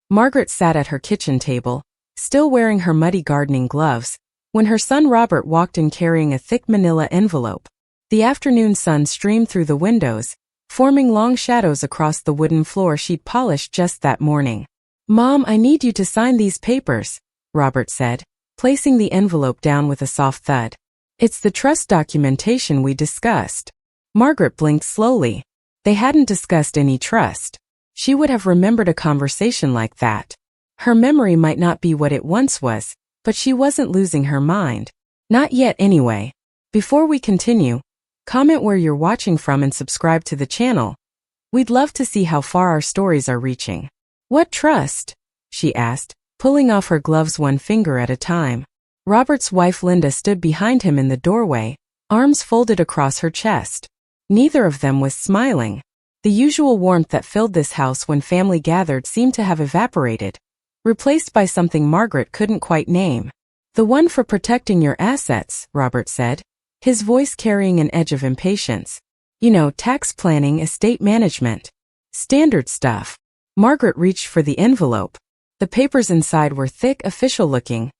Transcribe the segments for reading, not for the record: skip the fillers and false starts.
Margaret sat at her kitchen table, still wearing her muddy gardening gloves, when her son Robert walked in carrying a thick manila envelope. The afternoon sun streamed through the windows, forming long shadows across the wooden floor she'd polished just that morning. "Mom, I need you to sign these papers," Robert said, placing the envelope down with a soft thud. "It's the trust documentation we discussed." Margaret blinked slowly. They hadn't discussed any trust. She would have remembered a conversation like that. Her memory might not be what it once was, but she wasn't losing her mind. Not yet anyway. Before we continue, comment where you're watching from and subscribe to the channel. We'd love to see how far our stories are reaching. "What trust?" she asked, pulling off her gloves one finger at a time. Robert's wife Linda stood behind him in the doorway, arms folded across her chest. Neither of them was smiling. The usual warmth that filled this house when family gathered seemed to have evaporated, replaced by something Margaret couldn't quite name. "The one for protecting your assets," Robert said, his voice carrying an edge of impatience. "You know, tax planning, estate management. Standard stuff." Margaret reached for the envelope. The papers inside were thick, official-looking,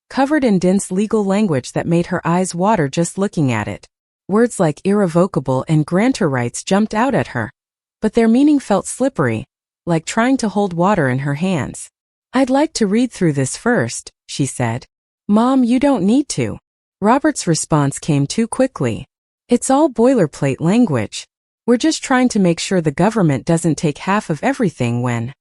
covered in dense legal language that made her eyes water just looking at it. Words like irrevocable and grantor rights jumped out at her, but their meaning felt slippery, like trying to hold water in her hands. "I'd like to read through this first," she said. "Mom, you don't need to." Robert's response came too quickly. "It's all boilerplate language. We're just trying to make sure the government doesn't take half of everything when—"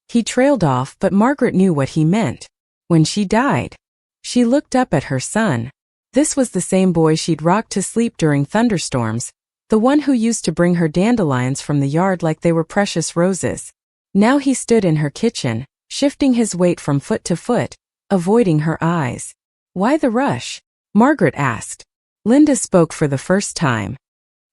He trailed off, but Margaret knew what he meant. When she died. She looked up at her son. This was the same boy she'd rocked to sleep during thunderstorms, the one who used to bring her dandelions from the yard like they were precious roses. Now he stood in her kitchen, shifting his weight from foot to foot, avoiding her eyes. "Why the rush?" Margaret asked. Linda spoke for the first time.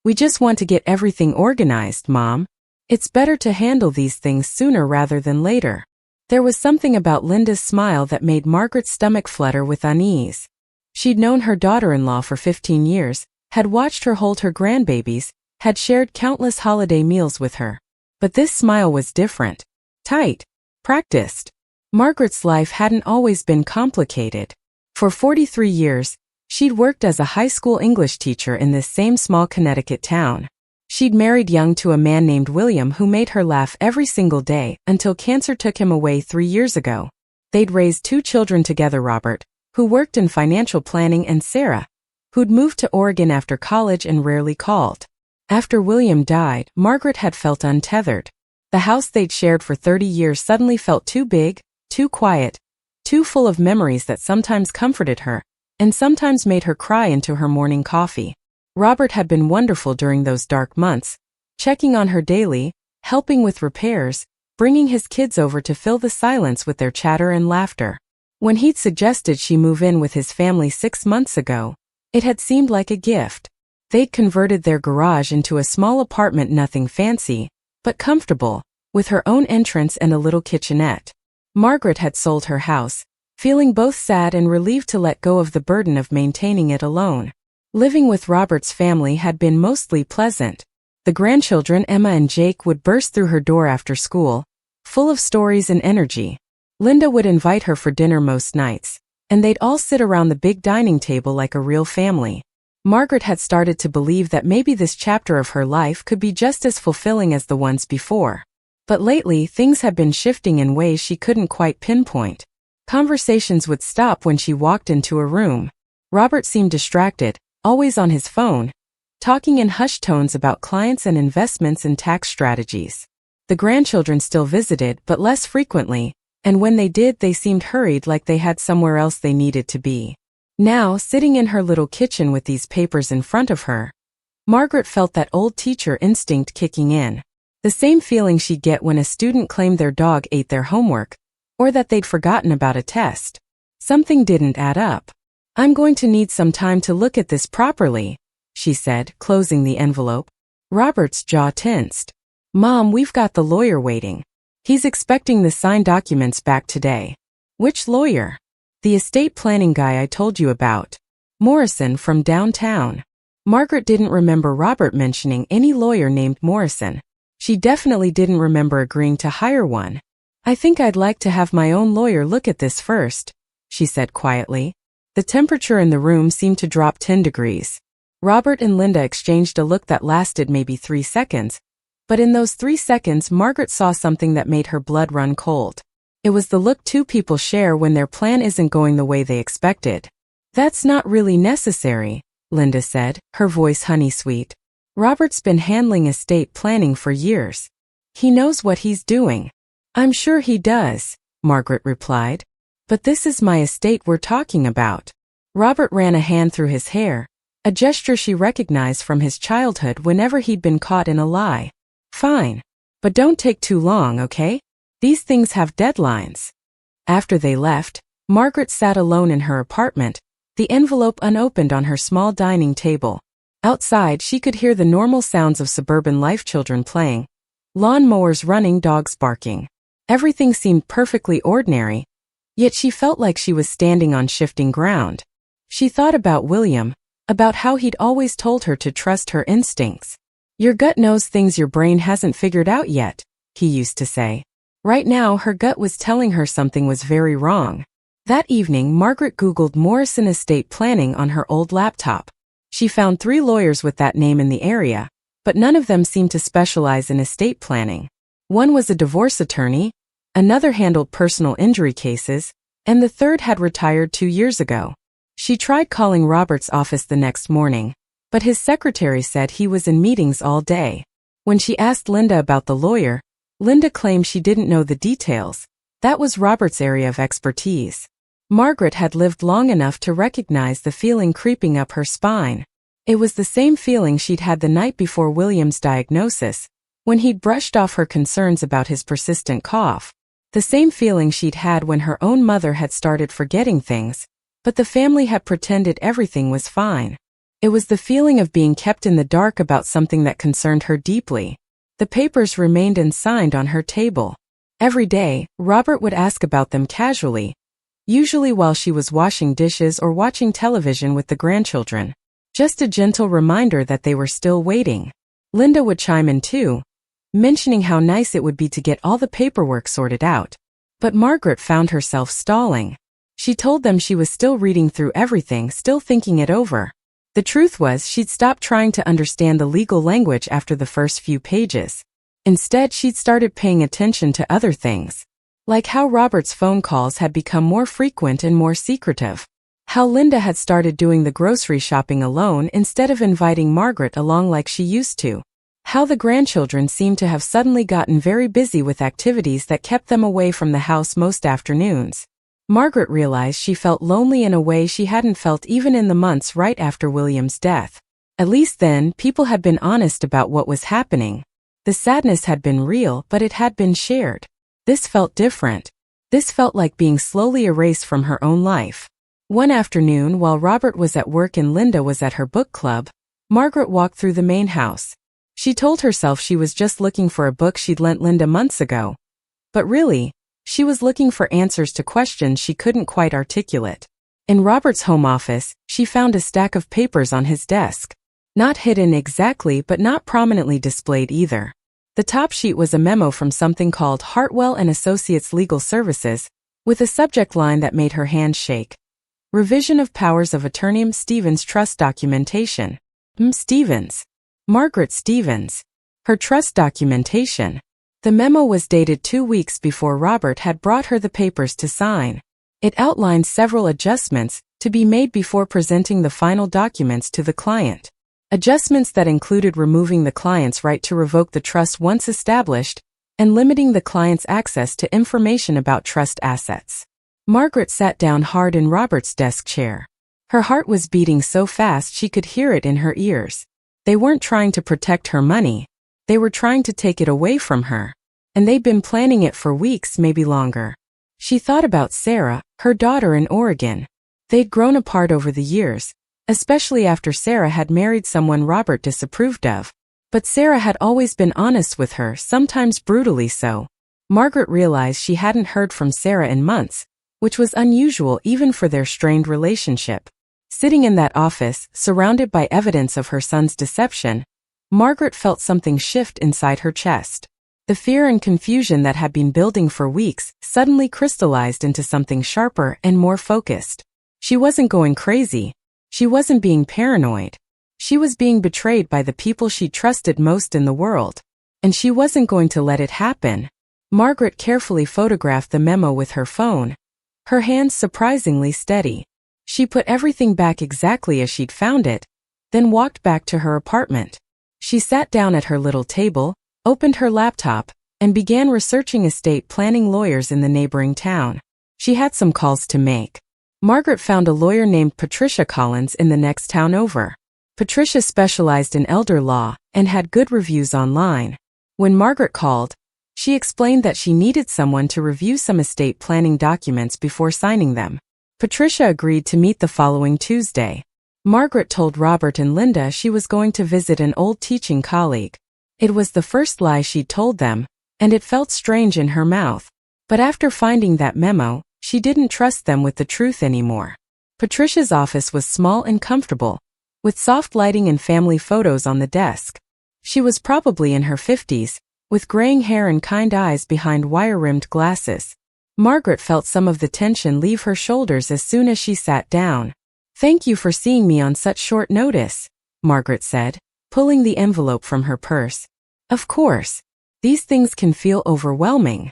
"We just want to get everything organized, Mom. It's better to handle these things sooner rather than later." There was something about Linda's smile that made Margaret's stomach flutter with unease. She'd known her daughter-in-law for 15 years, had watched her hold her grandbabies, had shared countless holiday meals with her. But this smile was different. Tight. Practiced. Margaret's life hadn't always been complicated. For 43 years, she'd worked as a high school English teacher in this same small Connecticut town. She'd married young to a man named William who made her laugh every single day until cancer took him away 3 years ago. They'd raised 2 children together, Robert, who worked in financial planning, and Sarah, who'd moved to Oregon after college and rarely called. After William died, Margaret had felt untethered. The house they'd shared for 30 years suddenly felt too big, too quiet, too full of memories that sometimes comforted her, and sometimes made her cry into her morning coffee. Robert had been wonderful during those dark months, checking on her daily, helping with repairs, bringing his kids over to fill the silence with their chatter and laughter. When he'd suggested she move in with his family 6 months ago, it had seemed like a gift. They'd converted their garage into a small apartment, nothing fancy, but comfortable, with her own entrance and a little kitchenette. Margaret had sold her house, feeling both sad and relieved to let go of the burden of maintaining it alone. Living with Robert's family had been mostly pleasant. The grandchildren, Emma and Jake, would burst through her door after school, full of stories and energy. Linda would invite her for dinner most nights, and they'd all sit around the big dining table like a real family. Margaret had started to believe that maybe this chapter of her life could be just as fulfilling as the ones before. But lately, things had been shifting in ways she couldn't quite pinpoint. Conversations would stop when she walked into a room. Robert seemed distracted, always on his phone, talking in hushed tones about clients and investments and tax strategies. The grandchildren still visited, but less frequently, and when they did, they seemed hurried, like they had somewhere else they needed to be. Now, sitting in her little kitchen with these papers in front of her, Margaret felt that old teacher instinct kicking in. The same feeling she'd get when a student claimed their dog ate their homework, or that they'd forgotten about a test. Something didn't add up. "I'm going to need some time to look at this properly," she said, closing the envelope. Robert's jaw tensed. "Mom, we've got the lawyer waiting. He's expecting the signed documents back today." "Which lawyer?" "The estate planning guy I told you about. Morrison from downtown." Margaret didn't remember Robert mentioning any lawyer named Morrison. She definitely didn't remember agreeing to hire one. I think I'd like to have my own lawyer look at this first, she said quietly. The temperature in the room seemed to drop 10 degrees. Robert and Linda exchanged a look that lasted maybe 3 seconds, but in those 3 seconds Margaret saw something that made her blood run cold. It was the look two people share when their plan isn't going the way they expected. That's not really necessary, Linda said, her voice honey-sweet. Robert's been handling estate planning for years. He knows what he's doing. I'm sure he does, Margaret replied. But this is my estate we're talking about. Robert ran a hand through his hair, a gesture she recognized from his childhood whenever he'd been caught in a lie. Fine. But don't take too long, okay? These things have deadlines. After they left, Margaret sat alone in her apartment, the envelope unopened on her small dining table. Outside, she could hear the normal sounds of suburban life: children playing, lawn mowers running, dogs barking. Everything seemed perfectly ordinary, yet she felt like she was standing on shifting ground. She thought about William, about how he'd always told her to trust her instincts. Your gut knows things your brain hasn't figured out yet, he used to say. Right now, her gut was telling her something was very wrong. That evening, Margaret Googled Morrison estate planning on her old laptop. She found 3 lawyers with that name in the area, but none of them seemed to specialize in estate planning. One was a divorce attorney, another handled personal injury cases, and the third had retired 2 years ago. She tried calling Robert's office the next morning, but his secretary said he was in meetings all day. When she asked Linda about the lawyer, Linda claimed she didn't know the details. That was Robert's area of expertise. Margaret had lived long enough to recognize the feeling creeping up her spine. It was the same feeling she'd had the night before William's diagnosis, when he'd brushed off her concerns about his persistent cough. The same feeling she'd had when her own mother had started forgetting things, but the family had pretended everything was fine. It was the feeling of being kept in the dark about something that concerned her deeply. The papers remained unsigned on her table. Every day, Robert would ask about them casually, usually while she was washing dishes or watching television with the grandchildren. Just a gentle reminder that they were still waiting. Linda would chime in too, mentioning how nice it would be to get all the paperwork sorted out. But Margaret found herself stalling. She told them she was still reading through everything, still thinking it over. The truth was, she'd stopped trying to understand the legal language after the first few pages. Instead, she'd started paying attention to other things, like how Robert's phone calls had become more frequent and more secretive, how Linda had started doing the grocery shopping alone instead of inviting Margaret along like she used to, how the grandchildren seemed to have suddenly gotten very busy with activities that kept them away from the house most afternoons. Margaret realized she felt lonely in a way she hadn't felt even in the months right after William's death. At least then, people had been honest about what was happening. The sadness had been real, but it had been shared. This felt different. This felt like being slowly erased from her own life. One afternoon, while Robert was at work and Linda was at her book club, Margaret walked through the main house. She told herself she was just looking for a book she'd lent Linda months ago. But really, she was looking for answers to questions she couldn't quite articulate. In Robert's home office, she found a stack of papers on his desk. Not hidden exactly, but not prominently displayed either. The top sheet was a memo from something called Hartwell and Associates Legal Services, with a subject line that made her hands shake. Revision of powers of attorney Stevens trust documentation. Stevens. Margaret Stevens. Her trust documentation. The memo was dated 2 weeks before Robert had brought her the papers to sign. It outlined several adjustments to be made before presenting the final documents to the client. Adjustments that included removing the client's right to revoke the trust once established and limiting the client's access to information about trust assets. Margaret sat down hard in Robert's desk chair. Her heart was beating so fast she could hear it in her ears. They weren't trying to protect her money. They were trying to take it away from her. And they'd been planning it for weeks, maybe longer. She thought about Sarah, her daughter in Oregon. They'd grown apart over the years, especially after Sarah had married someone Robert disapproved of. But Sarah had always been honest with her, sometimes brutally so. Margaret realized she hadn't heard from Sarah in months, which was unusual even for their strained relationship. Sitting in that office, surrounded by evidence of her son's deception, Margaret felt something shift inside her chest. The fear and confusion that had been building for weeks suddenly crystallized into something sharper and more focused. She wasn't going crazy. She wasn't being paranoid. She was being betrayed by the people she trusted most in the world. And she wasn't going to let it happen. Margaret carefully photographed the memo with her phone, her hands surprisingly steady. She put everything back exactly as she'd found it, then walked back to her apartment. She sat down at her little table, opened her laptop, and began researching estate planning lawyers in the neighboring town. She had some calls to make. Margaret found a lawyer named Patricia Collins in the next town over. Patricia specialized in elder law and had good reviews online. When Margaret called, she explained that she needed someone to review some estate planning documents before signing them. Patricia agreed to meet the following Tuesday. Margaret told Robert and Linda she was going to visit an old teaching colleague. It was the first lie she'd told them, and it felt strange in her mouth. But after finding that memo, she didn't trust them with the truth anymore. Patricia's office was small and comfortable, with soft lighting and family photos on the desk. She was probably in her 50s, with graying hair and kind eyes behind wire-rimmed glasses. Margaret felt some of the tension leave her shoulders as soon as she sat down. "Thank you for seeing me on such short notice," Margaret said, pulling the envelope from her purse. "Of course. These things can feel overwhelming."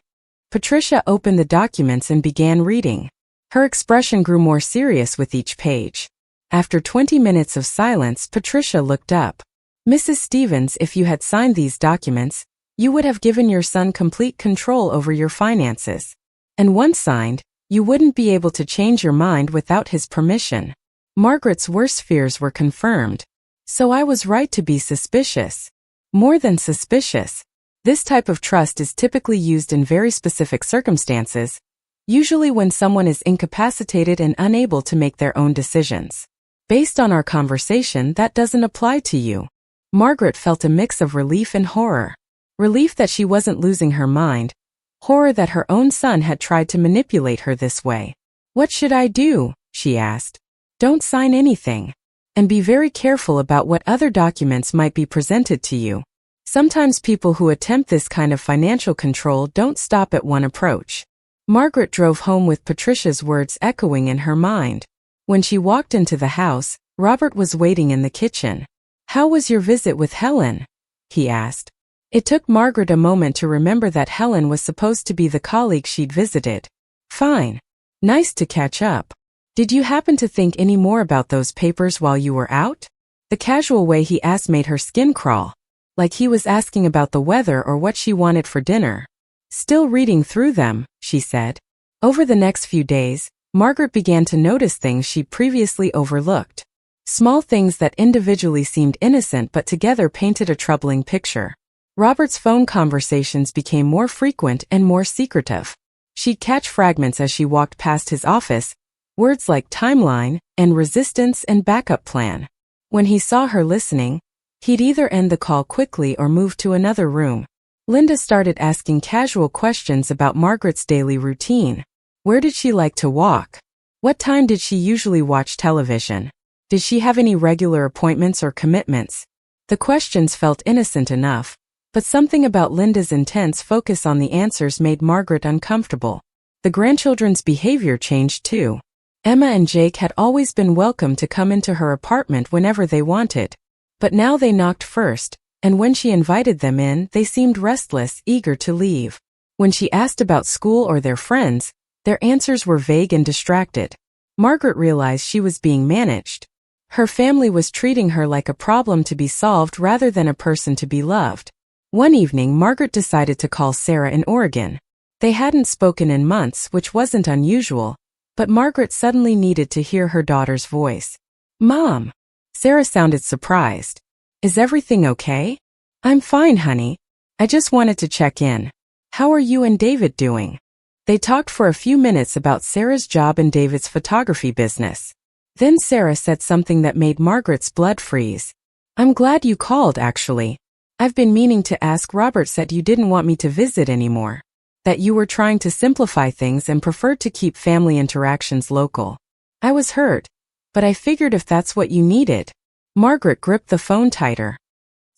Patricia opened the documents and began reading. Her expression grew more serious with each page. After 20 minutes of silence, Patricia looked up. "Mrs. Stevens, if you had signed these documents, you would have given your son complete control over your finances. And once signed, you wouldn't be able to change your mind without his permission." Margaret's worst fears were confirmed. So I was right to be suspicious. More than suspicious. This type of trust is typically used in very specific circumstances, usually when someone is incapacitated and unable to make their own decisions. Based on our conversation, that doesn't apply to you. Margaret felt a mix of relief and horror. Relief that she wasn't losing her mind. Horror that her own son had tried to manipulate her this way. "What should I do?" she asked. "Don't sign anything. And be very careful about what other documents might be presented to you. Sometimes people who attempt this kind of financial control don't stop at one approach." Margaret drove home with Patricia's words echoing in her mind. When she walked into the house, Robert was waiting in the kitchen. "How was your visit with Helen?" he asked. It took Margaret a moment to remember that Helen was supposed to be the colleague she'd visited. "Fine. Nice to catch up. Did you happen to think any more about those papers while you were out?" The casual way he asked made her skin crawl, like he was asking about the weather or what she wanted for dinner. "Still reading through them," she said. Over the next few days, Margaret began to notice things she'd previously overlooked. Small things that individually seemed innocent but together painted a troubling picture. Robert's phone conversations became more frequent and more secretive. She'd catch fragments as she walked past his office, words like timeline and resistance and backup plan. When he saw her listening, he'd either end the call quickly or move to another room. Linda started asking casual questions about Margaret's daily routine. Where did she like to walk? What time did she usually watch television? Did she have any regular appointments or commitments? The questions felt innocent enough, but something about Linda's intense focus on the answers made Margaret uncomfortable. The grandchildren's behavior changed too. Emma and Jake had always been welcome to come into her apartment whenever they wanted. But now they knocked first, and when she invited them in, they seemed restless, eager to leave. When she asked about school or their friends, their answers were vague and distracted. Margaret realized she was being managed. Her family was treating her like a problem to be solved rather than a person to be loved. One evening, Margaret decided to call Sarah in Oregon. They hadn't spoken in months, which wasn't unusual, but Margaret suddenly needed to hear her daughter's voice. "Mom." Sarah sounded surprised. "Is everything okay?" "I'm fine, honey. I just wanted to check in. How are you and David doing?" They talked for a few minutes about Sarah's job and David's photography business. Then Sarah said something that made Margaret's blood freeze. "I'm glad you called, actually. I've been meaning to ask. Robert said you didn't want me to visit anymore. That you were trying to simplify things and preferred to keep family interactions local. I was hurt, but I figured if that's what you needed." Margaret gripped the phone tighter.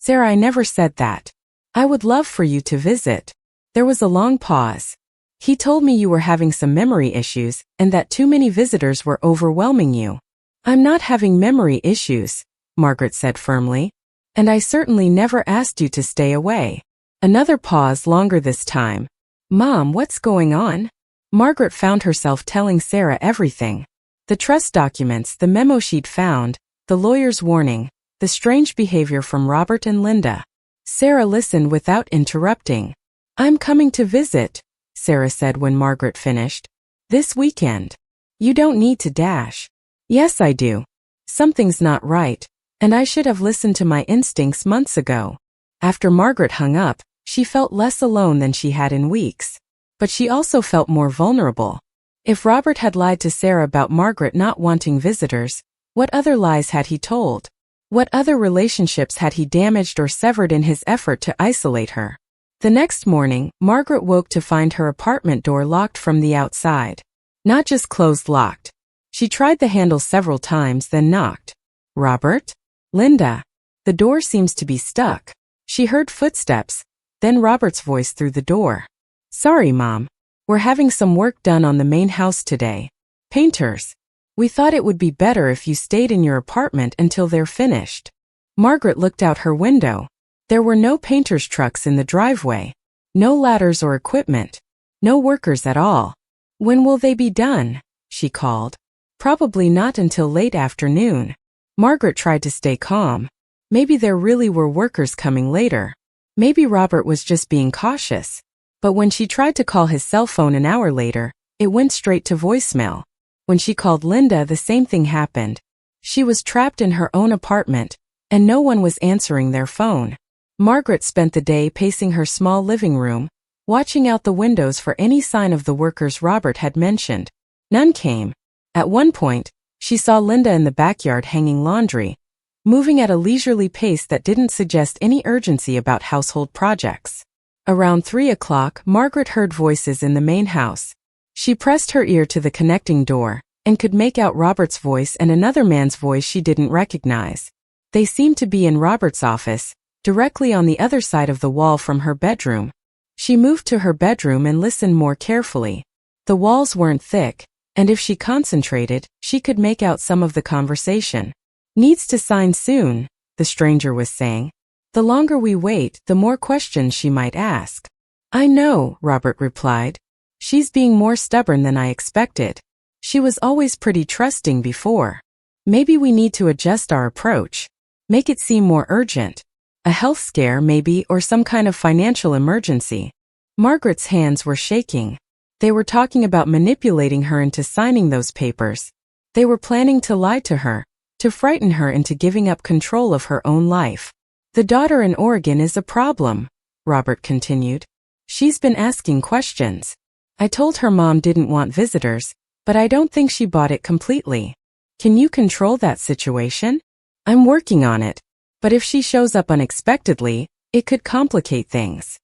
"Sarah, I never said that. I would love for you to visit. There was a long pause. He told me you were having some memory issues and that too many visitors were overwhelming you. I'm not having memory issues, Margaret said firmly. And I certainly never asked you to stay away. Another pause, longer this time. Mom, what's going on? Margaret found herself telling Sarah everything. The trust documents, the memo she'd found, the lawyer's warning, the strange behavior from Robert and Linda. Sarah listened without interrupting. I'm coming to visit, Sarah said when Margaret finished. This weekend. You don't need to dash. Yes, I do. Something's not right, and I should have listened to my instincts months ago. After Margaret hung up, she felt less alone than she had in weeks. But she also felt more vulnerable. If Robert had lied to Sarah about Margaret not wanting visitors, what other lies had he told? What other relationships had he damaged or severed in his effort to isolate her? The next morning, Margaret woke to find her apartment door locked from the outside. Not just closed, locked. She tried the handle several times, then knocked. Robert? Linda? The door seems to be stuck. She heard footsteps, then Robert's voice through the door. Sorry, Mom. We're having some work done on the main house today. Painters. We thought it would be better if you stayed in your apartment until they're finished. Margaret looked out her window. There were no painters' trucks in the driveway. No ladders or equipment. No workers at all. When will they be done? She called. Probably not until late afternoon. Margaret tried to stay calm. Maybe there really were workers coming later. Maybe Robert was just being cautious. But when she tried to call his cell phone an hour later, it went straight to voicemail. When she called Linda, the same thing happened. She was trapped in her own apartment, and no one was answering their phone. Margaret spent the day pacing her small living room, watching out the windows for any sign of the workers Robert had mentioned. None came. At one point, she saw Linda in the backyard hanging laundry, moving at a leisurely pace that didn't suggest any urgency about household projects. Around 3 o'clock, Margaret heard voices in the main house. She pressed her ear to the connecting door, and could make out Robert's voice and another man's voice she didn't recognize. They seemed to be in Robert's office, directly on the other side of the wall from her bedroom. She moved to her bedroom and listened more carefully. The walls weren't thick, and if she concentrated, she could make out some of the conversation. Needs to sign soon, the stranger was saying. The longer we wait, the more questions she might ask. I know, Robert replied. She's being more stubborn than I expected. She was always pretty trusting before. Maybe we need to adjust our approach. Make it seem more urgent. A health scare maybe, or some kind of financial emergency. Margaret's hands were shaking. They were talking about manipulating her into signing those papers. They were planning to lie to her, to frighten her into giving up control of her own life. The daughter in Oregon is a problem, Robert continued. She's been asking questions. I told her mom didn't want visitors, but I don't think she bought it completely. Can you control that situation? I'm working on it. But if she shows up unexpectedly, it could complicate things.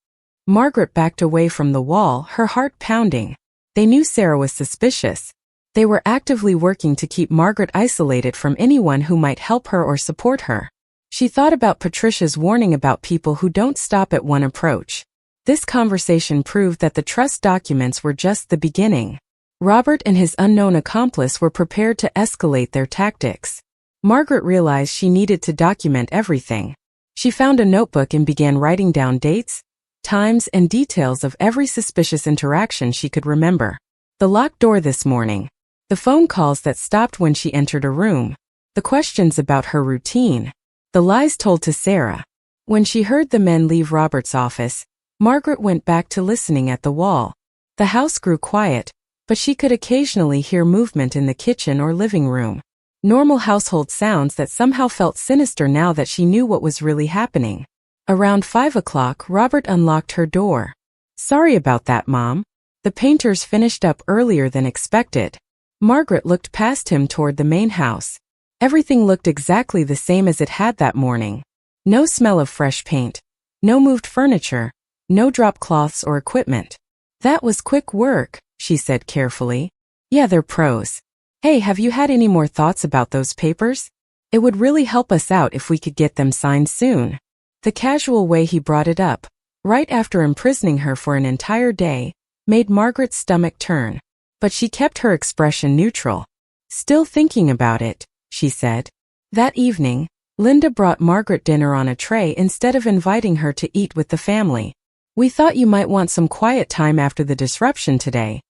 Margaret backed away from the wall, her heart pounding. They knew Sarah was suspicious. They were actively working to keep Margaret isolated from anyone who might help her or support her. She thought about Patricia's warning about people who don't stop at one approach. This conversation proved that the trust documents were just the beginning. Robert and his unknown accomplice were prepared to escalate their tactics. Margaret realized she needed to document everything. She found a notebook and began writing down dates, times, and details of every suspicious interaction she could remember. The locked door this morning. The phone calls that stopped when she entered a room. The questions about her routine. The lies told to Sarah. When she heard the men leave Robert's office, Margaret went back to listening at the wall. The house grew quiet, but she could occasionally hear movement in the kitchen or living room. Normal household sounds that somehow felt sinister now that she knew what was really happening. Around 5 o'clock, Robert unlocked her door. Sorry about that, Mom. The painters finished up earlier than expected. Margaret looked past him toward the main house. Everything looked exactly the same as it had that morning. No smell of fresh paint. No moved furniture. No drop cloths or equipment. That was quick work, she said carefully. Yeah, they're pros. Hey, have you had any more thoughts about those papers? It would really help us out if we could get them signed soon. The casual way he brought it up, right after imprisoning her for an entire day, made Margaret's stomach turn. But she kept her expression neutral. "Still thinking about it," she said. That evening, Linda brought Margaret dinner on a tray instead of inviting her to eat with the family. "We thought you might want some quiet time after the disruption today,"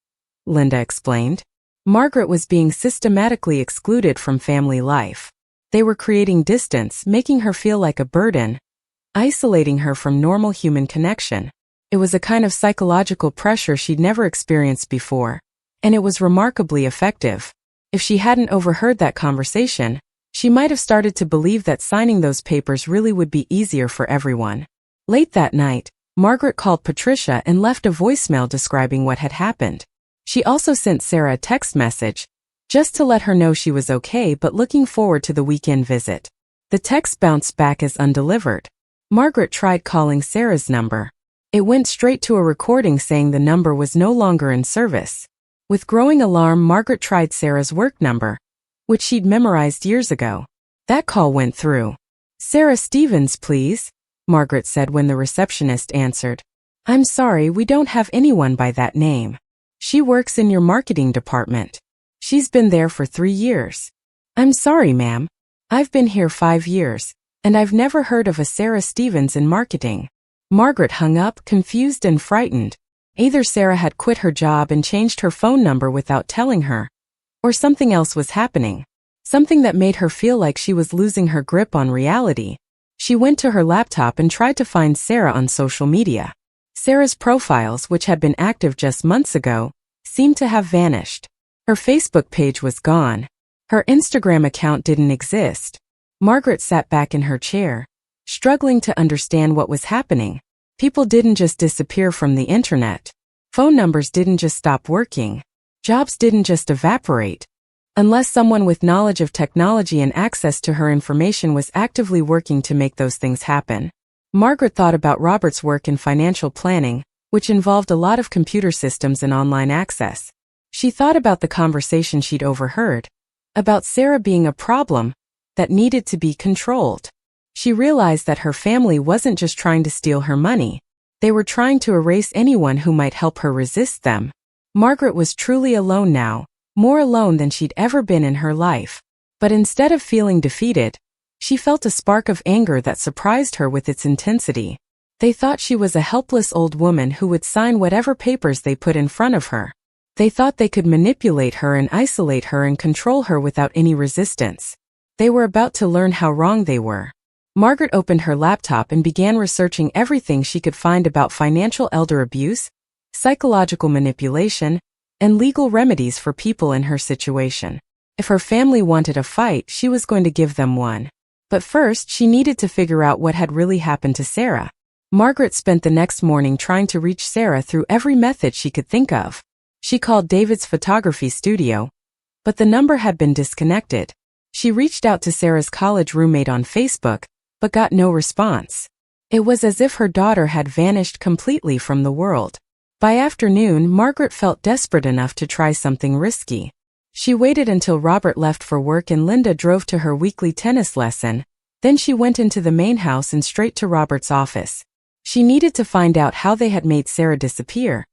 Linda explained. Margaret was being systematically excluded from family life. They were creating distance, making her feel like a burden, isolating her from normal human connection. It was a kind of psychological pressure she'd never experienced before, and it was remarkably effective. If she hadn't overheard that conversation, she might have started to believe that signing those papers really would be easier for everyone. Late that night, Margaret called Patricia and left a voicemail describing what had happened. She also sent Sarah a text message, just to let her know she was okay but looking forward to the weekend visit. The text bounced back as undelivered. Margaret tried calling Sarah's number. It went straight to a recording saying the number was no longer in service. With growing alarm, Margaret tried Sarah's work number, which she'd memorized years ago. That call went through. "Sarah Stevens, please," Margaret said when the receptionist answered. "I'm sorry, we don't have anyone by that name. She works in your marketing department. She's been there for 3 years." "I'm sorry, ma'am. I've been here 5 years, and I've never heard of a Sarah Stevens in marketing." Margaret hung up, confused and frightened. Either Sarah had quit her job and changed her phone number without telling her, or something else was happening. Something that made her feel like she was losing her grip on reality. She went to her laptop and tried to find Sarah on social media. Sarah's profiles, which had been active just months ago, seemed to have vanished. Her Facebook page was gone. Her Instagram account didn't exist. Margaret sat back in her chair, struggling to understand what was happening. People didn't just disappear from the internet. Phone numbers didn't just stop working. Jobs didn't just evaporate. Unless someone with knowledge of technology and access to her information was actively working to make those things happen. Margaret thought about Robert's work in financial planning, which involved a lot of computer systems and online access. She thought about the conversation she'd overheard, about Sarah being a problem that needed to be controlled. She realized that her family wasn't just trying to steal her money. They were trying to erase anyone who might help her resist them. Margaret was truly alone now, more alone than she'd ever been in her life. But instead of feeling defeated, she felt a spark of anger that surprised her with its intensity. They thought she was a helpless old woman who would sign whatever papers they put in front of her. They thought they could manipulate her and isolate her and control her without any resistance. They were about to learn how wrong they were. Margaret opened her laptop and began researching everything she could find about financial elder abuse, psychological manipulation, and legal remedies for people in her situation. If her family wanted a fight, she was going to give them one. But first, she needed to figure out what had really happened to Sarah. Margaret spent the next morning trying to reach Sarah through every method she could think of. She called David's photography studio, but the number had been disconnected. She reached out to Sarah's college roommate on Facebook, but got no response. It was as if her daughter had vanished completely from the world. By afternoon, Margaret felt desperate enough to try something risky. She waited until Robert left for work and Linda drove to her weekly tennis lesson. Then she went into the main house and straight to Robert's office. She needed to find out how they had made Sarah disappear,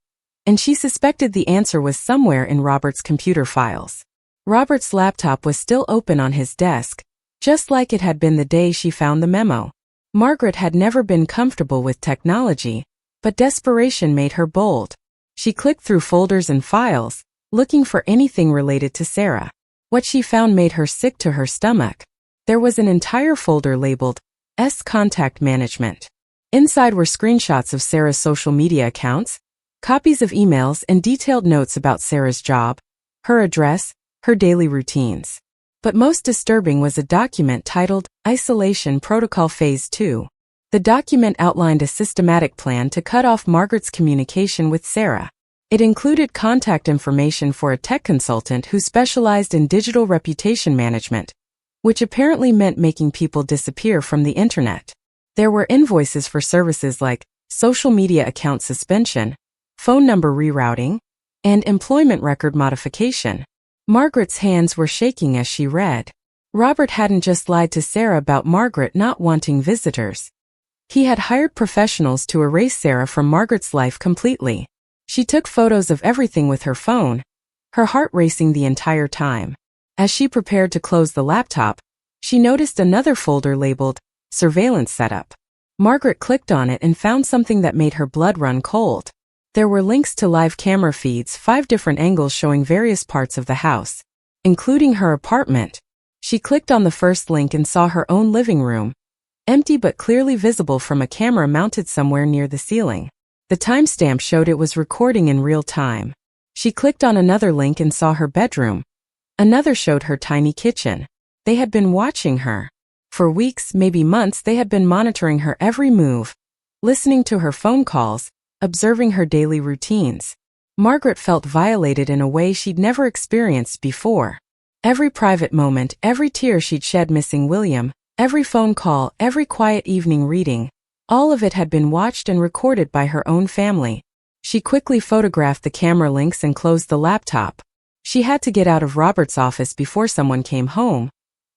and she suspected the answer was somewhere in Robert's computer files. Robert's laptop was still open on his desk, just like it had been the day she found the memo. Margaret had never been comfortable with technology, but desperation made her bold. She clicked through folders and files, looking for anything related to Sarah. What she found made her sick to her stomach. There was an entire folder labeled S Contact Management. Inside were screenshots of Sarah's social media accounts, copies of emails, and detailed notes about Sarah's job, her address, her daily routines. But most disturbing was a document titled Isolation Protocol Phase 2. The document outlined a systematic plan to cut off Margaret's communication with Sarah. It included contact information for a tech consultant who specialized in digital reputation management, which apparently meant making people disappear from the internet. There were invoices for services like social media account suspension, phone number rerouting, and employment record modification. Margaret's hands were shaking as she read. Robert hadn't just lied to Sarah about Margaret not wanting visitors. He had hired professionals to erase Sarah from Margaret's life completely. She took photos of everything with her phone, her heart racing the entire time. As she prepared to close the laptop, she noticed another folder labeled Surveillance Setup. Margaret clicked on it and found something that made her blood run cold. There were links to live camera feeds, 5 different angles showing various parts of the house, including her apartment. She clicked on the first link and saw her own living room, empty but clearly visible from a camera mounted somewhere near the ceiling. The timestamp showed it was recording in real time. She clicked on another link and saw her bedroom. Another showed her tiny kitchen. They had been watching her. For weeks, maybe months, they had been monitoring her every move, listening to her phone calls, observing her daily routines. Margaret felt violated in a way she'd never experienced before. Every private moment, every tear she'd shed missing William, every phone call, every quiet evening reading, all of it had been watched and recorded by her own family. She quickly photographed the camera links and closed the laptop. She had to get out of Robert's office before someone came home,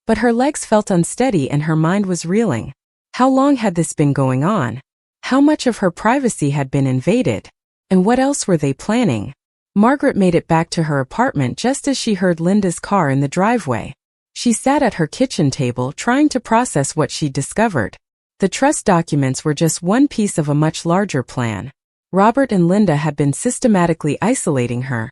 but her legs felt unsteady and her mind was reeling. How long had this been going on? How much of her privacy had been invaded? And what else were they planning? Margaret made it back to her apartment just as she heard Linda's car in the driveway. She sat at her kitchen table trying to process what she'd discovered. The trust documents were just one piece of a much larger plan. Robert and Linda had been systematically isolating her,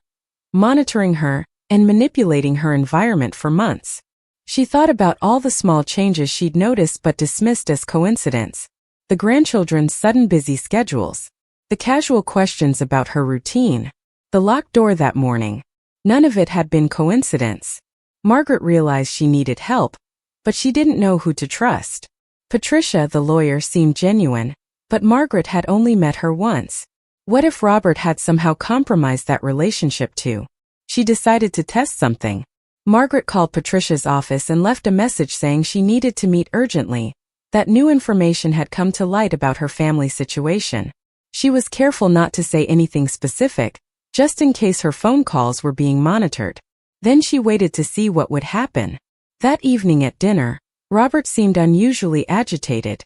monitoring her, and manipulating her environment for months. She thought about all the small changes she'd noticed but dismissed as coincidence. The grandchildren's sudden busy schedules, the casual questions about her routine, the locked door that morning. None of it had been coincidence. Margaret realized she needed help, but she didn't know who to trust. Patricia, the lawyer, seemed genuine, but Margaret had only met her once. What if Robert had somehow compromised that relationship too? She decided to test something. Margaret called Patricia's office and left a message saying she needed to meet urgently, that new information had come to light about her family situation. She was careful not to say anything specific, just in case her phone calls were being monitored. Then she waited to see what would happen. That evening at dinner, Robert seemed unusually agitated.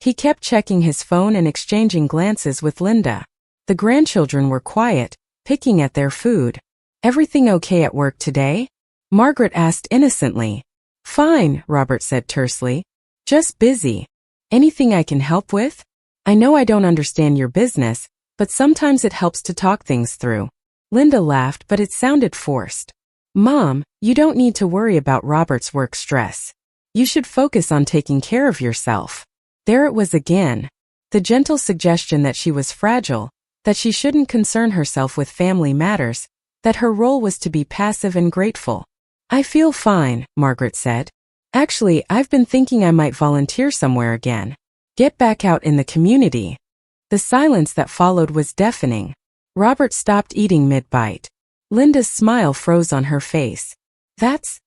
He kept checking his phone and exchanging glances with Linda. The grandchildren were quiet, picking at their food. "Everything okay at work today?" Margaret asked innocently. "Fine," Robert said tersely. "Just busy. Anything I can help with? I know I don't understand your business, but sometimes it helps to talk things through." Linda laughed, but it sounded forced. "Mom, you don't need to worry about Robert's work stress. You should focus on taking care of yourself." There it was again. The gentle suggestion that she was fragile, that she shouldn't concern herself with family matters, that her role was to be passive and grateful. "I feel fine," Margaret said. "Actually, I've been thinking I might volunteer somewhere again. Get back out in the community." The silence that followed was deafening. Robert stopped eating mid-bite. Linda's smile froze on her face. That's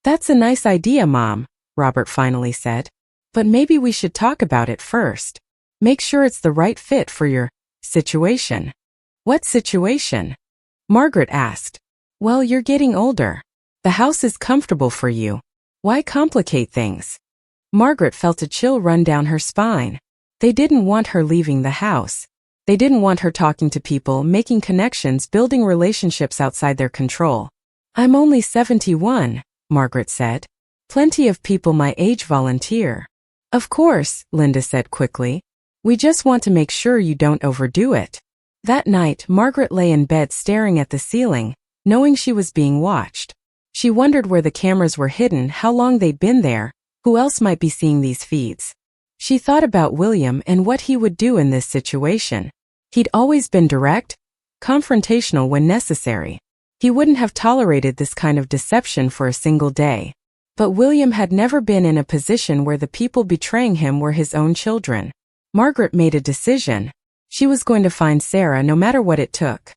a nice idea, Mom," Robert finally said. "But maybe we should talk about it first. Make sure it's the right fit for your situation." "What situation?" Margaret asked. "Well, you're getting older. The house is comfortable for you. Why complicate things?" Margaret felt a chill run down her spine. They didn't want her leaving the house. They didn't want her talking to people, making connections, building relationships outside their control. "I'm only 71, Margaret said. "Plenty of people my age volunteer." "Of course," Linda said quickly. "We just want to make sure you don't overdo it." That night, Margaret lay in bed staring at the ceiling, knowing she was being watched. She wondered where the cameras were hidden, how long they'd been there, who else might be seeing these feeds. She thought about William and what he would do in this situation. He'd always been direct, confrontational when necessary. He wouldn't have tolerated this kind of deception for a single day. But William had never been in a position where the people betraying him were his own children. Margaret made a decision. She was going to find Sarah no matter what it took.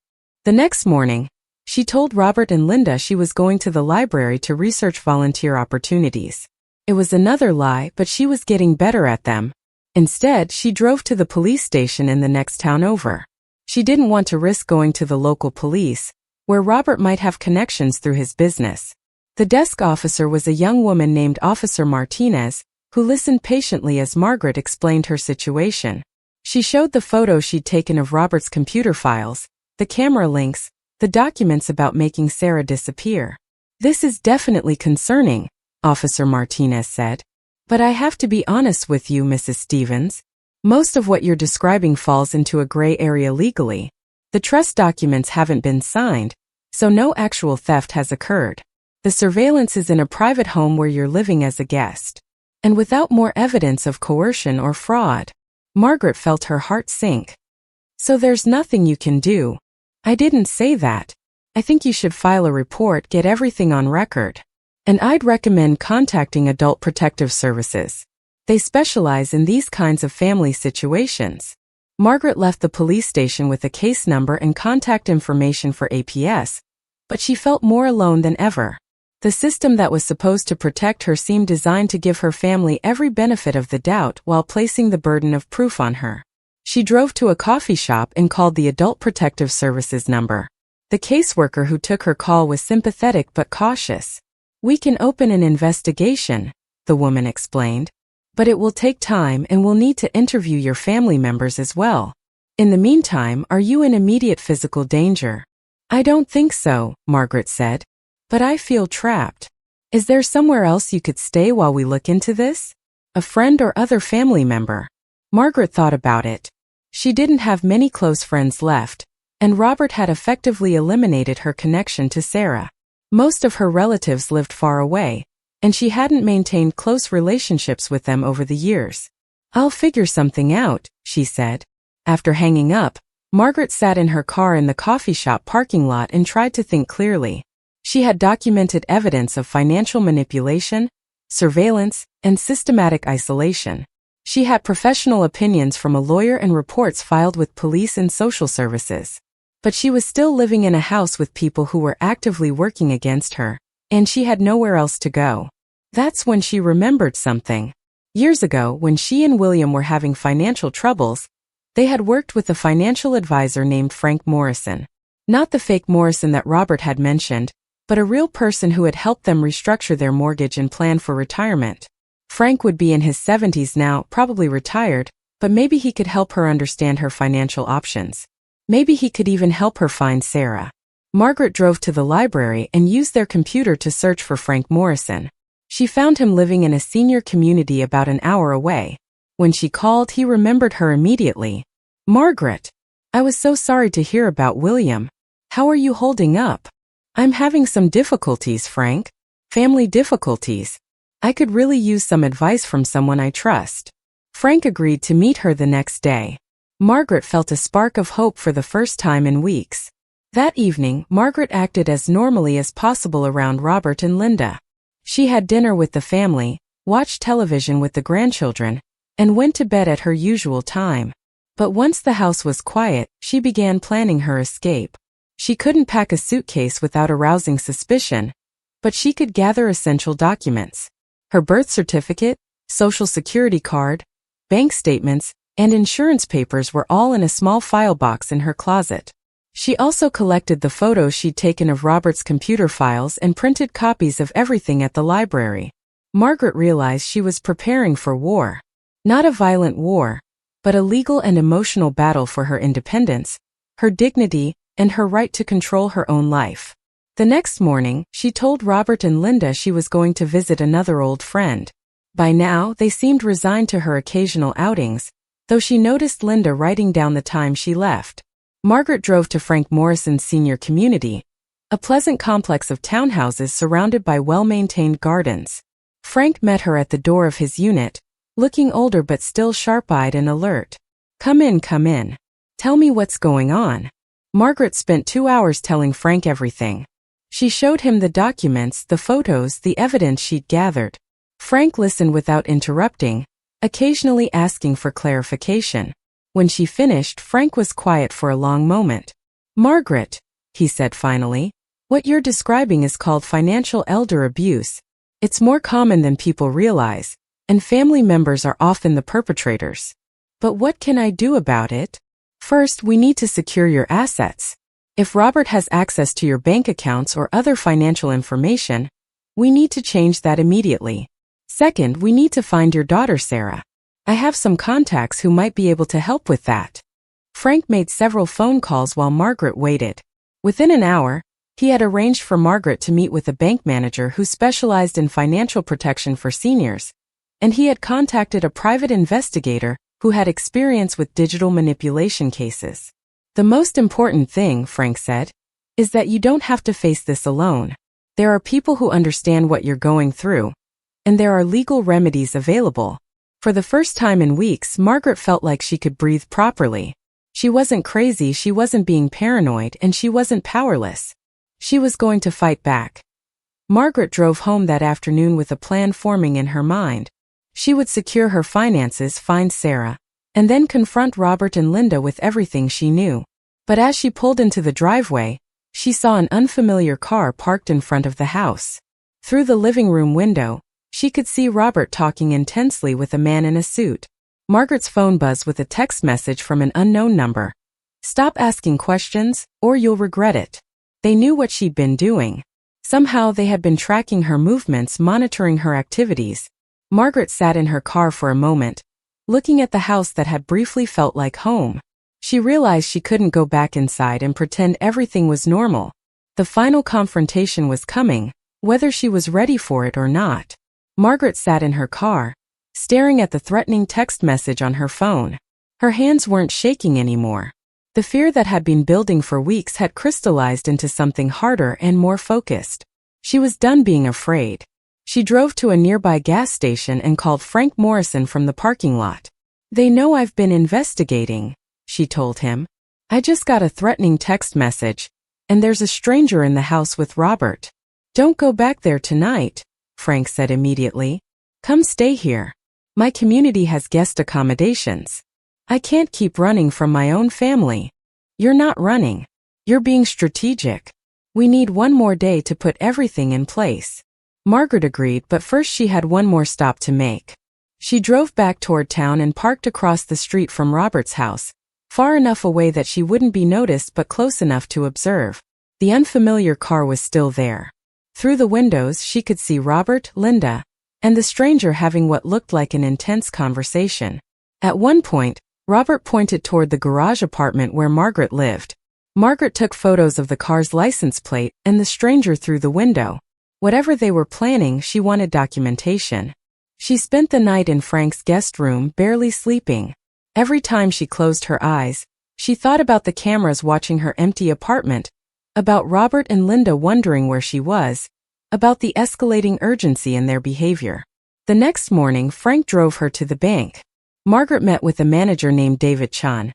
The next morning, she told Robert and Linda she was going to the library to research volunteer opportunities. It was another lie, but she was getting better at them. Instead, she drove to the police station in the next town over. She didn't want to risk going to the local police, where Robert might have connections through his business. The desk officer was a young woman named Officer Martinez, who listened patiently as Margaret explained her situation. She showed the photo she'd taken of Robert's computer files, the camera links, the documents about making Sarah disappear. "This is definitely concerning," Officer Martinez said. "But I have to be honest with you, Mrs. Stevens. Most of what you're describing falls into a gray area legally. The trust documents haven't been signed, so no actual theft has occurred. The surveillance is in a private home where you're living as a guest. And without more evidence of coercion or fraud." Margaret felt her heart sink. "So there's nothing you can do." "I didn't say that. I think you should file a report, get everything on record. And I'd recommend contacting Adult Protective Services. They specialize in these kinds of family situations." Margaret left the police station with a case number and contact information for APS, but she felt more alone than ever. The system that was supposed to protect her seemed designed to give her family every benefit of the doubt while placing the burden of proof on her. She drove to a coffee shop and called the Adult Protective Services number. The caseworker who took her call was sympathetic but cautious. "We can open an investigation," the woman explained. "But it will take time and we'll need to interview your family members as well. In the meantime, are you in immediate physical danger?" "I don't think so," Margaret said. "But I feel trapped. Is there somewhere else you could stay while we look into this? A friend or other family member?" Margaret thought about it. She didn't have many close friends left, and Robert had effectively eliminated her connection to Sarah. Most of her relatives lived far away, and she hadn't maintained close relationships with them over the years. "I'll figure something out," she said. After hanging up, Margaret sat in her car in the coffee shop parking lot and tried to think clearly. She had documented evidence of financial manipulation, surveillance, and systematic isolation. She had professional opinions from a lawyer and reports filed with police and social services. But she was still living in a house with people who were actively working against her, and she had nowhere else to go. That's when she remembered something. Years ago, when she and William were having financial troubles, they had worked with a financial advisor named Frank Morrison. Not the fake Morrison that Robert had mentioned, but a real person who had helped them restructure their mortgage and plan for retirement. Frank would be in his 70s now, probably retired, but maybe he could help her understand her financial options. Maybe he could even help her find Sarah. Margaret drove to the library and used their computer to search for Frank Morrison. She found him living in a senior community about an hour away. When she called, he remembered her immediately. "Margaret, I was so sorry to hear about William. How are you holding up?" "I'm having some difficulties, Frank. Family difficulties. I could really use some advice from someone I trust." Frank agreed to meet her the next day. Margaret felt a spark of hope for the first time in weeks. That evening, Margaret acted as normally as possible around Robert and Linda. She had dinner with the family, watched television with the grandchildren, and went to bed at her usual time. But once the house was quiet, she began planning her escape. She couldn't pack a suitcase without arousing suspicion, but she could gather essential documents. Her birth certificate, social security card, bank statements, and insurance papers were all in a small file box in her closet. She also collected the photos she'd taken of Robert's computer files and printed copies of everything at the library. Margaret realized she was preparing for war. Not a violent war, but a legal and emotional battle for her independence, her dignity, and her right to control her own life. The next morning, she told Robert and Linda she was going to visit another old friend. By now, they seemed resigned to her occasional outings, though she noticed Linda writing down the time she left. Margaret drove to Frank Morrison's senior community, a pleasant complex of townhouses surrounded by well-maintained gardens. Frank met her at the door of his unit, looking older but still sharp-eyed and alert. Come in. Tell me what's going on." Margaret spent 2 hours telling Frank everything. She showed him the documents, the photos, the evidence she'd gathered. Frank listened without interrupting, occasionally asking for clarification. When she finished, Frank was quiet for a long moment. "Margaret," he said finally, "what you're describing is called financial elder abuse. It's more common than people realize, and family members are often the perpetrators. But what can I do about it? First, we need to secure your assets. If Robert has access to your bank accounts or other financial information, we need to change that immediately. Second, we need to find your daughter, Sarah. I have some contacts who might be able to help with that. Frank made several phone calls while Margaret waited. Within an hour, he had arranged for Margaret to meet with a bank manager who specialized in financial protection for seniors, and he had contacted a private investigator who had experience with digital manipulation cases. The most important thing, Frank said, is that you don't have to face this alone. There are people who understand what you're going through, and there are legal remedies available. For the first time in weeks, Margaret felt like she could breathe properly. She wasn't crazy, she wasn't being paranoid, and she wasn't powerless. She was going to fight back. Margaret drove home that afternoon with a plan forming in her mind. She would secure her finances, find Sarah, and then confront Robert and Linda with everything she knew. But as she pulled into the driveway, she saw an unfamiliar car parked in front of the house. Through the living room window, she could see Robert talking intensely with a man in a suit. Margaret's phone buzzed with a text message from an unknown number. "Stop asking questions, or you'll regret it." They knew what she'd been doing. Somehow they had been tracking her movements, monitoring her activities. Margaret sat in her car for a moment, looking at the house that had briefly felt like home. She realized she couldn't go back inside and pretend everything was normal. The final confrontation was coming, whether she was ready for it or not. Margaret sat in her car, staring at the threatening text message on her phone. Her hands weren't shaking anymore. The fear that had been building for weeks had crystallized into something harder and more focused. She was done being afraid. She drove to a nearby gas station and called Frank Morrison from the parking lot. "They know I've been investigating," she told him. "I just got a threatening text message, and there's a stranger in the house with Robert." "Don't go back there tonight," Frank said immediately. "Come stay here. My community has guest accommodations. I can't keep running from my own family." "You're not running. You're being strategic. We need one more day to put everything in place." Margaret agreed, but first she had one more stop to make. She drove back toward town and parked across the street from Robert's house, far enough away that she wouldn't be noticed but close enough to observe. The unfamiliar car was still there. Through the windows she could see Robert, Linda, and the stranger having what looked like an intense conversation. At one point, Robert pointed toward the garage apartment where Margaret lived. Margaret took photos of the car's license plate and the stranger through the window. Whatever they were planning, she wanted documentation. She spent the night in Frank's guest room, barely sleeping. Every time she closed her eyes, she thought about the cameras watching her empty apartment, about Robert and Linda wondering where she was, about the escalating urgency in their behavior. The next morning, Frank drove her to the bank. Margaret met with a manager named David Chan,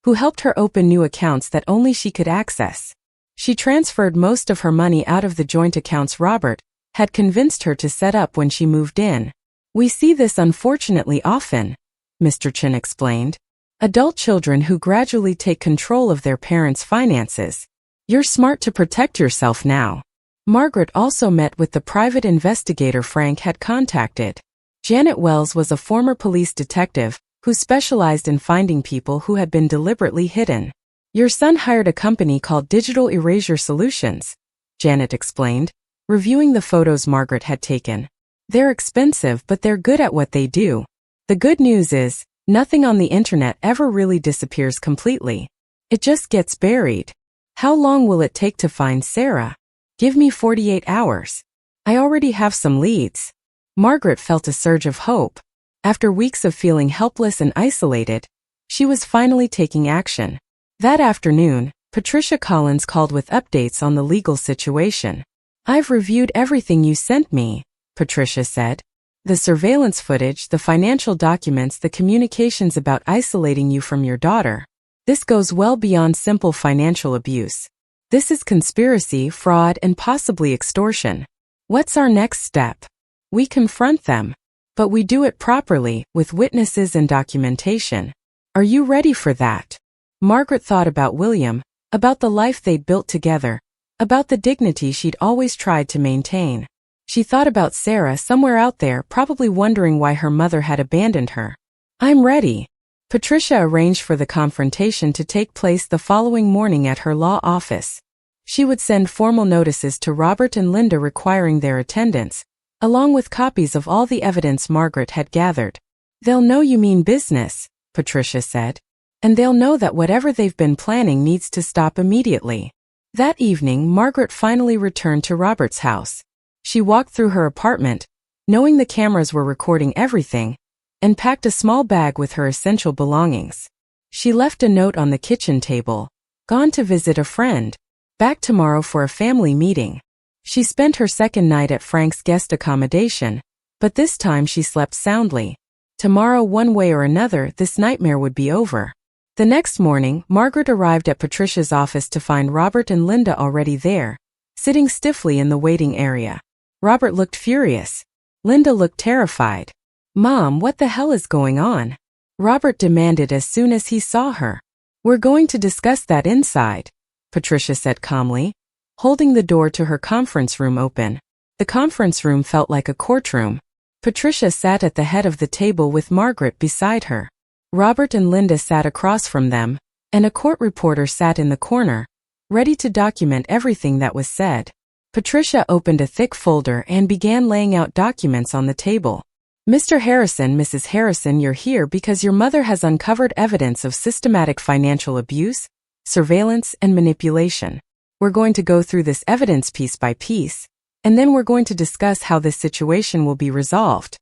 who helped her open new accounts that only she could access. She transferred most of her money out of the joint accounts Robert had convinced her to set up when she moved in. "We see this unfortunately often," Mr. Chan explained. "Adult children who gradually take control of their parents' finances. You're smart to protect yourself now." Margaret also met with the private investigator Frank had contacted. Janet Wells was a former police detective who specialized in finding people who had been deliberately hidden. "Your son hired a company called Digital Erasure Solutions," Janet explained, reviewing the photos Margaret had taken. "They're expensive, but they're good at what they do. The good news is, nothing on the internet ever really disappears completely. It just gets buried. How long will it take to find Sarah?" "Give me 48 hours. I already have some leads." Margaret felt a surge of hope. After weeks of feeling helpless and isolated, she was finally taking action. That afternoon, Patricia Collins called with updates on the legal situation. "I've reviewed everything you sent me," Patricia said. "The surveillance footage, the financial documents, the communications about isolating you from your daughter. This goes well beyond simple financial abuse. This is conspiracy, fraud, and possibly extortion. What's our next step?" "We confront them. But we do it properly, with witnesses and documentation. Are you ready for that?" Margaret thought about William, about the life they'd built together, about the dignity she'd always tried to maintain. She thought about Sarah somewhere out there, probably wondering why her mother had abandoned her. "I'm ready." Patricia arranged for the confrontation to take place the following morning at her law office. She would send formal notices to Robert and Linda requiring their attendance, along with copies of all the evidence Margaret had gathered. "They'll know you mean business," Patricia said. "And they'll know that whatever they've been planning needs to stop immediately." That evening, Margaret finally returned to Robert's house. She walked through her apartment, knowing the cameras were recording everything, and packed a small bag with her essential belongings. She left a note on the kitchen table: "Gone to visit a friend. Back tomorrow for a family meeting." She spent her second night at Frank's guest accommodation, but this time she slept soundly. Tomorrow, one way or another, this nightmare would be over. The next morning, Margaret arrived at Patricia's office to find Robert and Linda already there, sitting stiffly in the waiting area. Robert looked furious. Linda looked terrified. "Mom, what the hell is going on?" Robert demanded as soon as he saw her. "We're going to discuss that inside," Patricia said calmly, holding the door to her conference room open. The conference room felt like a courtroom. Patricia sat at the head of the table with Margaret beside her. Robert and Linda sat across from them, and a court reporter sat in the corner, ready to document everything that was said. Patricia opened a thick folder and began laying out documents on the table. "Mr. Harrison, Mrs. Harrison, you're here because your mother has uncovered evidence of systematic financial abuse, surveillance, and manipulation. We're going to go through this evidence piece by piece, and then we're going to discuss how this situation will be resolved."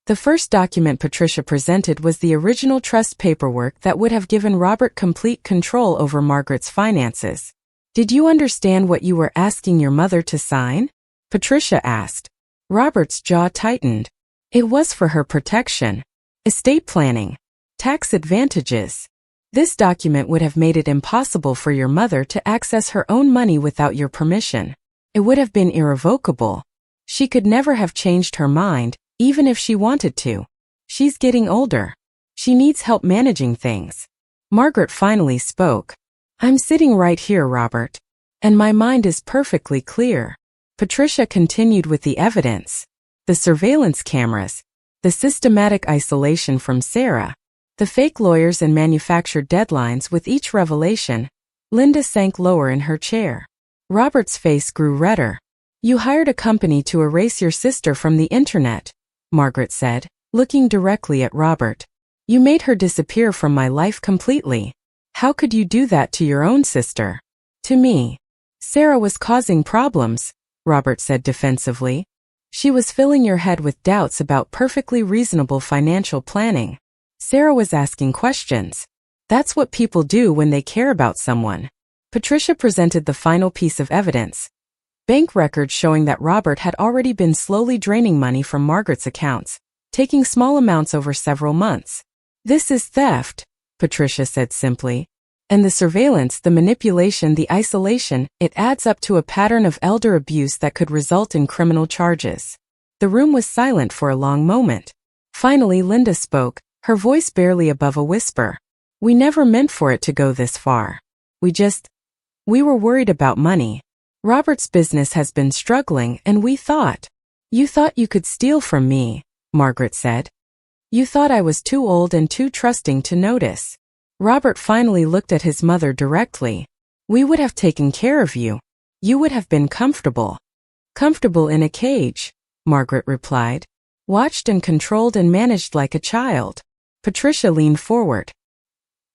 The first document Patricia presented was the original trust paperwork that would have given Robert complete control over Margaret's finances. "Did you understand what you were asking your mother to sign?" Patricia asked. Robert's jaw tightened. "It was for her protection. Estate planning. Tax advantages. This document would have made it impossible for your mother to access her own money without your permission. It would have been irrevocable. She could never have changed her mind, even if she wanted to. She's getting older. She needs help managing things." Margaret finally spoke. "I'm sitting right here, Robert, and my mind is perfectly clear." Patricia continued with the evidence. The surveillance cameras, the systematic isolation from Sarah, the fake lawyers and manufactured deadlines. With each revelation, Linda sank lower in her chair. Robert's face grew redder. "You hired a company to erase your sister from the internet," Margaret said, looking directly at Robert. "You made her disappear from my life completely. How could you do that to your own sister?" "To me. Sarah was causing problems," Robert said defensively. "She was filling your head with doubts about perfectly reasonable financial planning. Sarah was asking questions. That's what people do when they care about someone." Patricia presented the final piece of evidence: bank records showing that Robert had already been slowly draining money from Margaret's accounts, taking small amounts over several months. "This is theft," Patricia said simply. "And the surveillance, the manipulation, the isolation, it adds up to a pattern of elder abuse that could result in criminal charges." The room was silent for a long moment. Finally, Linda spoke, her voice barely above a whisper. "We never meant for it to go this far. We were worried about money. Robert's business has been struggling, and we thought." "You thought you could steal from me," Margaret said. "You thought I was too old and too trusting to notice." Robert finally looked at his mother directly. "We would have taken care of you. You would have been comfortable." "Comfortable in a cage," Margaret replied. "Watched and controlled and managed like a child." Patricia leaned forward.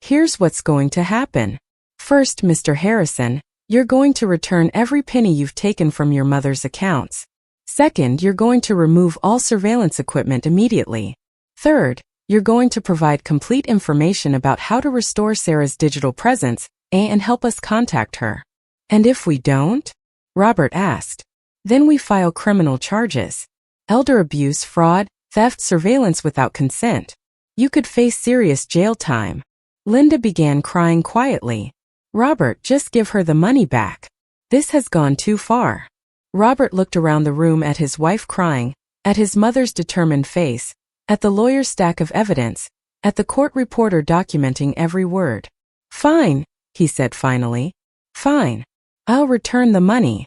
"Here's what's going to happen. First, Mr. Harrison, you're going to return every penny you've taken from your mother's accounts. Second, you're going to remove all surveillance equipment immediately. Third, you're going to provide complete information about how to restore Sarah's digital presence and help us contact her." "And if we don't?" Robert asked. "Then we file criminal charges. Elder abuse, fraud, theft, surveillance without consent. You could face serious jail time." Linda began crying quietly. "Robert, just give her the money back. This has gone too far." Robert looked around the room at his wife crying, at his mother's determined face, at the lawyer's stack of evidence, at the court reporter documenting every word. "Fine," he said finally. "Fine. I'll return the money."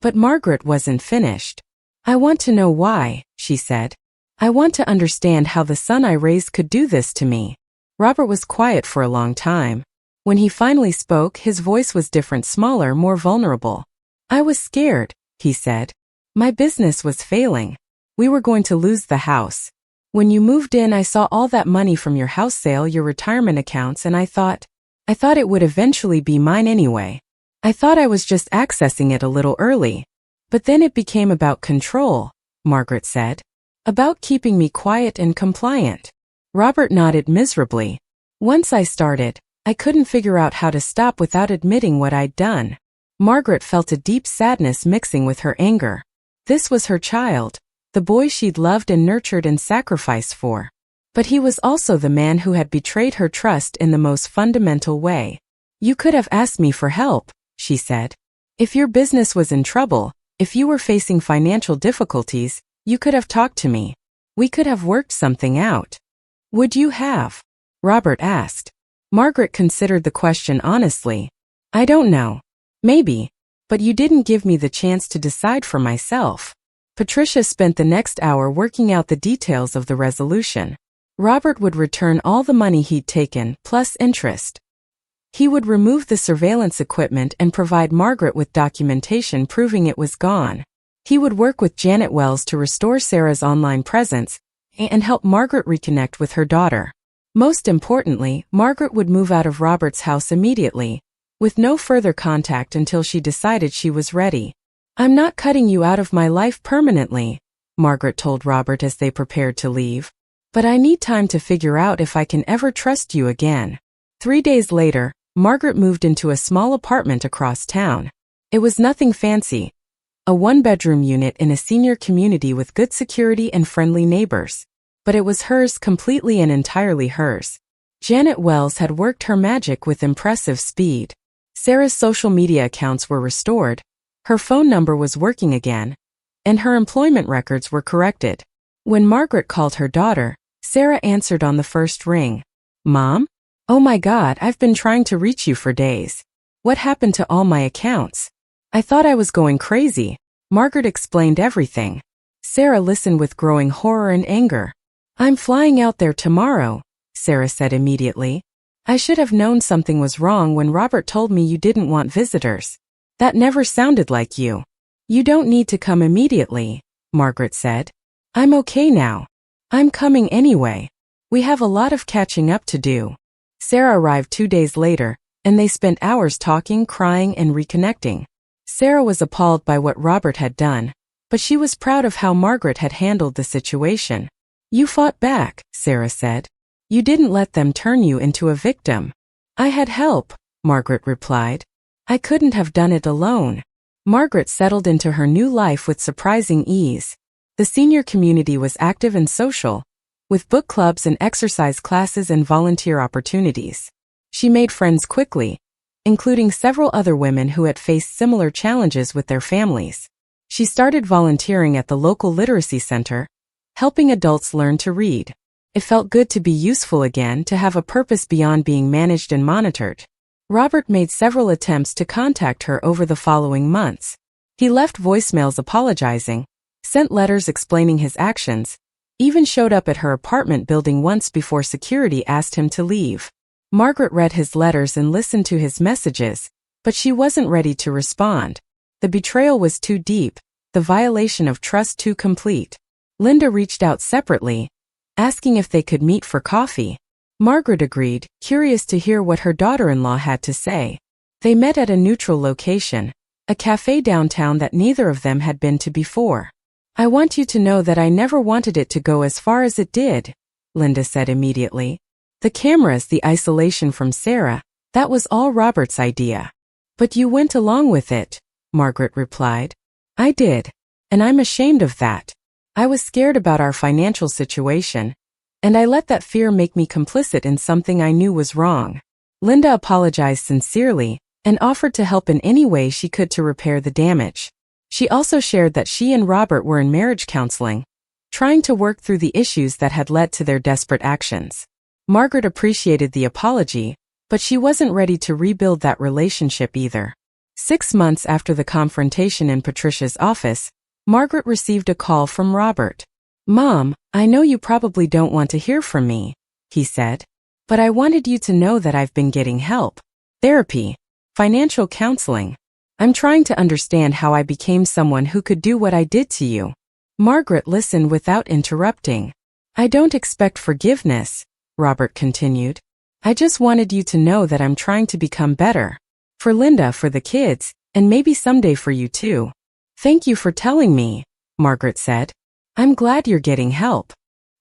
But Margaret wasn't finished. "I want to know why," she said. "I want to understand how the son I raised could do this to me." Robert was quiet for a long time. When he finally spoke, his voice was different, smaller, more vulnerable. "I was scared," he said. "My business was failing. We were going to lose the house. When you moved in, I saw all that money from your house sale, your retirement accounts, and I thought it would eventually be mine anyway. I thought I was just accessing it a little early. But then it became about control, Margaret said. About keeping me quiet and compliant. Robert nodded miserably. Once I started, I couldn't figure out how to stop without admitting what I'd done. Margaret felt a deep sadness mixing with her anger. This was her child, the boy she'd loved and nurtured and sacrificed for. But he was also the man who had betrayed her trust in the most fundamental way. You could have asked me for help, she said. If your business was in trouble, if you were facing financial difficulties, you could have talked to me. We could have worked something out. Would you have? Robert asked. Margaret considered the question honestly. I don't know. Maybe. But you didn't give me the chance to decide for myself. Patricia spent the next hour working out the details of the resolution. Robert would return all the money he'd taken, plus interest. He would remove the surveillance equipment and provide Margaret with documentation proving it was gone. He would work with Janet Wells to restore Sarah's online presence and help Margaret reconnect with her daughter. Most importantly, Margaret would move out of Robert's house immediately, with no further contact until she decided she was ready. I'm not cutting you out of my life permanently, Margaret told Robert as they prepared to leave. But I need time to figure out if I can ever trust you again. 3 days later, Margaret moved into a small apartment across town. It was nothing fancy. A one-bedroom unit in a senior community with good security and friendly neighbors. But it was hers, completely and entirely hers. Janet Wells had worked her magic with impressive speed. Sarah's social media accounts were restored, her phone number was working again, and her employment records were corrected. When Margaret called her daughter, Sarah answered on the first ring. Mom? Oh my God, I've been trying to reach you for days. What happened to all my accounts? I thought I was going crazy. Margaret explained everything. Sarah listened with growing horror and anger. I'm flying out there tomorrow, Sarah said immediately. I should have known something was wrong when Robert told me you didn't want visitors. That never sounded like you. You don't need to come immediately, Margaret said. I'm okay now. I'm coming anyway. We have a lot of catching up to do. Sarah arrived 2 days later, and they spent hours talking, crying, and reconnecting. Sarah was appalled by what Robert had done, but she was proud of how Margaret had handled the situation. You fought back, Sarah said. You didn't let them turn you into a victim. I had help, Margaret replied. I couldn't have done it alone. Margaret settled into her new life with surprising ease. The senior community was active and social, with book clubs and exercise classes and volunteer opportunities. She made friends quickly, including several other women who had faced similar challenges with their families. She started volunteering at the local literacy center, helping adults learn to read. It felt good to be useful again, to have a purpose beyond being managed and monitored. Robert made several attempts to contact her over the following months. He left voicemails apologizing, sent letters explaining his actions, even showed up at her apartment building once before security asked him to leave. Margaret read his letters and listened to his messages, but she wasn't ready to respond. The betrayal was too deep, the violation of trust too complete. Linda reached out separately, asking if they could meet for coffee. Margaret agreed, curious to hear what her daughter-in-law had to say. They met at a neutral location, a cafe downtown that neither of them had been to before. I want you to know that I never wanted it to go as far as it did, Linda said immediately. The cameras, the isolation from Sarah, that was all Robert's idea. But you went along with it, Margaret replied. I did, and I'm ashamed of that. I was scared about our financial situation, and I let that fear make me complicit in something I knew was wrong. Linda apologized sincerely and offered to help in any way she could to repair the damage. She also shared that she and Robert were in marriage counseling, trying to work through the issues that had led to their desperate actions. Margaret appreciated the apology, but she wasn't ready to rebuild that relationship either. 6 months after the confrontation in Patricia's office, Margaret received a call from Robert. Mom, I know you probably don't want to hear from me, he said, but I wanted you to know that I've been getting help. Therapy, financial counseling. I'm trying to understand how I became someone who could do what I did to you. Margaret listened without interrupting. I don't expect forgiveness, Robert continued. I just wanted you to know that I'm trying to become better. For Linda, for the kids, and maybe someday for you too. Thank you for telling me, Margaret said. I'm glad you're getting help.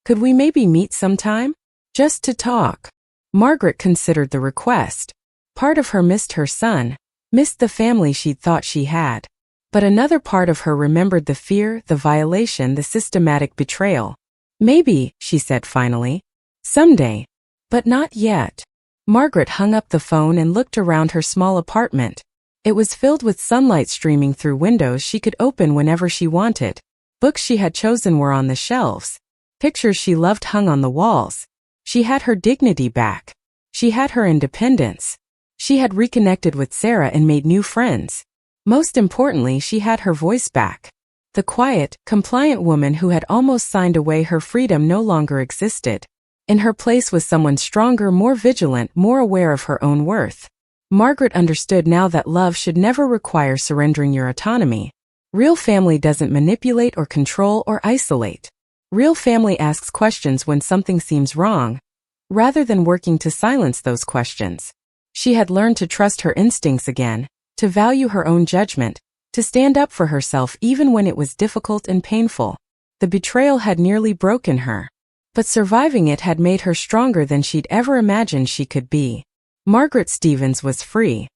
Could we maybe meet sometime? Just to talk. Margaret considered the request. Part of her missed her son, missed the family she'd thought she had. But another part of her remembered the fear, the violation, the systematic betrayal. Maybe, she said finally. Someday. But not yet. Margaret hung up the phone and looked around her small apartment. It was filled with sunlight streaming through windows she could open whenever she wanted. Books she had chosen were on the shelves. Pictures she loved hung on the walls. She had her dignity back. She had her independence. She had reconnected with Sarah and made new friends. Most importantly, she had her voice back. The quiet, compliant woman who had almost signed away her freedom no longer existed. In her place was someone stronger, more vigilant, more aware of her own worth. Margaret understood now that love should never require surrendering your autonomy. Real family doesn't manipulate or control or isolate. Real family asks questions when something seems wrong, rather than working to silence those questions. She had learned to trust her instincts again, to value her own judgment, to stand up for herself even when it was difficult and painful. The betrayal had nearly broken her, but surviving it had made her stronger than she'd ever imagined she could be. Margaret Stevens was free.